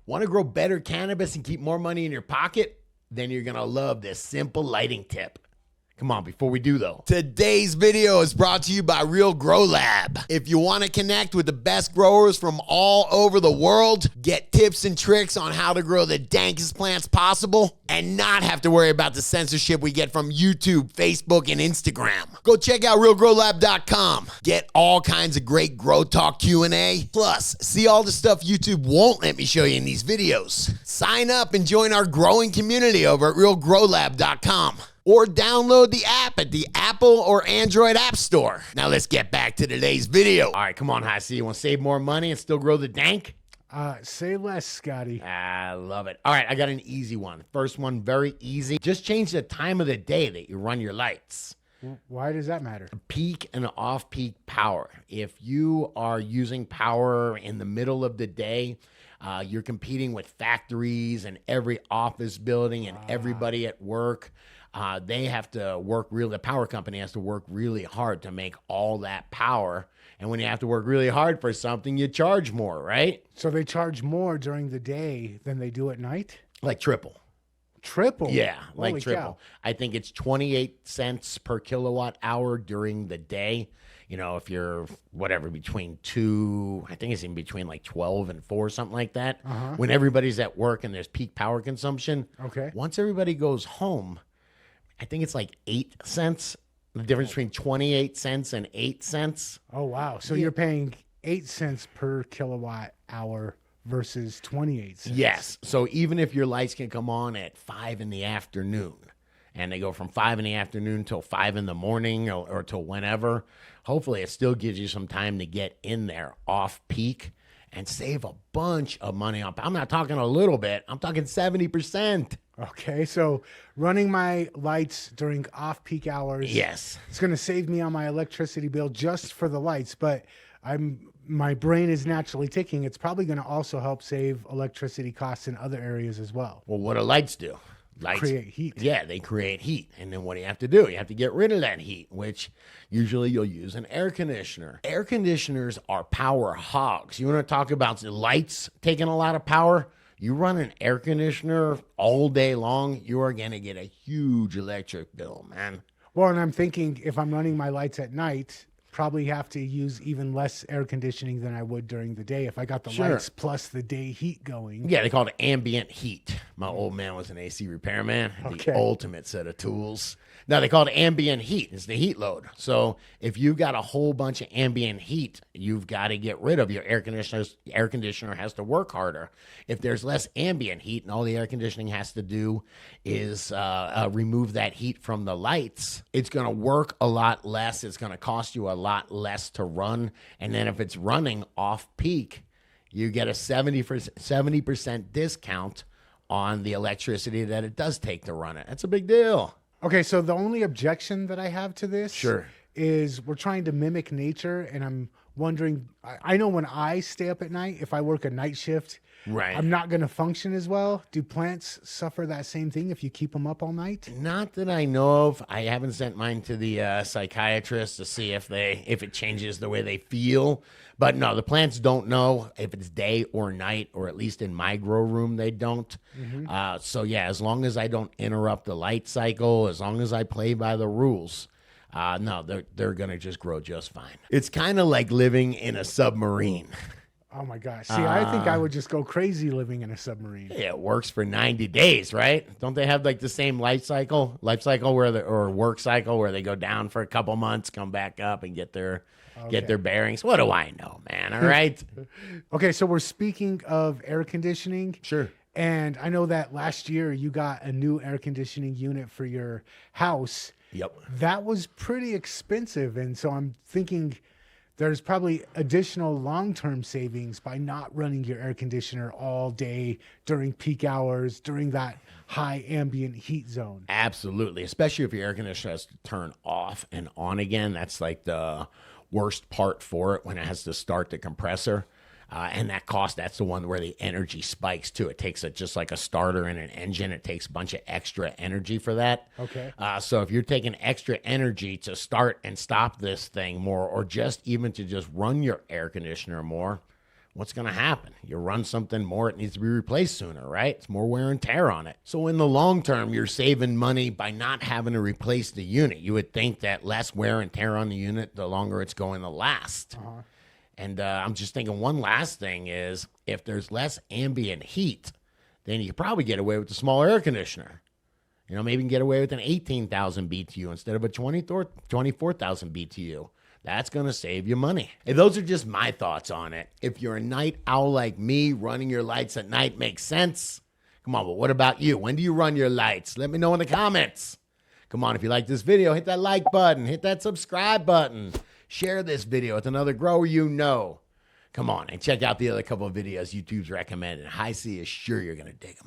Want to grow better cannabis and keep more money in your pocket? Then you're going to love this simple lighting tip. Come on, before we do though. Today's video is brought to you by Real Grow Lab. If you want to connect with the best growers from all over the world, get tips and tricks on how to grow the dankest plants possible, and not have to worry about the censorship we get from YouTube, Facebook, and Instagram. Go check out realgrowlab.com. Get all kinds of great Grow Talk Q&A. Plus, see all the stuff YouTube won't let me show you in these videos. Sign up and join our growing community over at realgrowlab.com. Or download the app at the Apple or Android App Store. Now let's get back to today's video. All right, come on, Hasi. You want to save more money and still grow the dank? Say less, Scotty. I love it. All right, I got an easy one. First one, very easy. Just change the time of the day that you run your lights. Why does that matter? Peak and off-peak power. If you are using power in the middle of the day, you're competing with factories and every office building and everybody at work. They have to work the power company has to work really hard to make all that power. And when you have to work really hard for something, you charge more, right? So they charge more during the day than they do at night? Like triple. Triple? Yeah, like Holy triple. cow. I think it's 28 cents per kilowatt hour during the day. You know, if you're whatever, between two, I think it's in between like 12 and 4, something like that. When everybody's at work and there's peak power consumption. Okay. Once everybody goes home, I think it's like 8 cents. The difference between 28 cents and 8 cents. Oh, wow. So you're paying 8 cents per kilowatt hour versus 28 cents. Yes. So even if your lights can come on at 5 in the afternoon, and they go from 5 in the afternoon till 5 in the morning or till whenever, hopefully it still gives you some time to get in there off peak and save a bunch of money on. I'm not talking a little bit. I'm talking 70%. Okay, so running my lights during off-peak hours, Yes. it's going to save me on my electricity bill just for the lights, but my brain is naturally ticking. It's probably going to also help save electricity costs in other areas as well. Well, what do lights do? Lights Create heat. Yeah, they create heat. And then what do you have to do? You have to get rid of that heat, which usually you'll use an air conditioner. Air conditioners are power hogs. You want to talk about the lights taking a lot of power? You run an air conditioner all day long, you are going to get a huge electric bill, man. Well, and I'm thinking if I'm running my lights at night, probably have to use even less air conditioning than I would during the day if I got the lights plus the day heat going. Yeah, they call it ambient heat. My old man was an AC repairman. Okay. The ultimate set of tools. Now, they call it ambient heat. It's the heat load. So if you've got a whole bunch of ambient heat, you've got to get rid of your air conditioner. Air conditioner has to work harder. If there's less ambient heat and all the air conditioning has to do is remove that heat from the lights, it's going to work a lot less. It's going to cost you a lot less to run. And then if it's running off peak, you get a 70% discount on the electricity that it does take to run it. That's a big deal. Okay, so the only objection that I have to this Sure. is we're trying to mimic nature, and I'm wondering, I know when I stay up at night, if I work a night shift, Right. I'm not going to function as well. Do plants suffer that same thing if you keep them up all night? Not that I know of. I haven't sent mine to the psychiatrist to see if it changes the way they feel. But no, the plants don't know if it's day or night, or at least in my grow room, they don't. So yeah, as long as I don't interrupt the light cycle, as long as I play by the rules, no, they're gonna just grow just fine. It's kind of like living in a submarine. Oh my gosh. See, I think I would just go crazy living in a submarine. Yeah, it works for 90 days, right? Don't they have like the same life cycle or work cycle where they go down for a couple months, come back up and get their bearings? What do I know, man? All right. Okay, so we're speaking of air conditioning. Sure. And I know that last year you got a new air conditioning unit for your house. Yep. That was pretty expensive. And so I'm thinking there's probably additional long-term savings by not running your air conditioner all day during peak hours, during that high ambient heat zone. Absolutely. Especially if your air conditioner has to turn off and on again. That's like the worst part for it, when it has to start the compressor. And that's the one where the energy spikes too. It takes just like a starter in an engine. It takes a bunch of extra energy for that. Okay. So if you're taking extra energy to start and stop this thing more, or just even to just run your air conditioner more, what's going to happen? You run something more, it needs to be replaced sooner, right? It's more wear and tear on it. So in the long term, you're saving money by not having to replace the unit. You would think that less wear and tear on the unit, the longer it's going to last. And I'm just thinking one last thing is if there's less ambient heat, then you could probably get away with a smaller air conditioner. You know, maybe you can get away with an 18,000 BTU instead of a 24,000 BTU. That's going to save you money. Hey, those are just my thoughts on it. If you're a night owl like me, running your lights at night makes sense. Come on, but what about you? When do you run your lights? Let me know in the comments. Come on, if you like this video, hit that like button, hit that subscribe button. Share this video with another grower you know. Come on, and check out the other couple of videos YouTube's recommended. High C is sure you're going to dig them.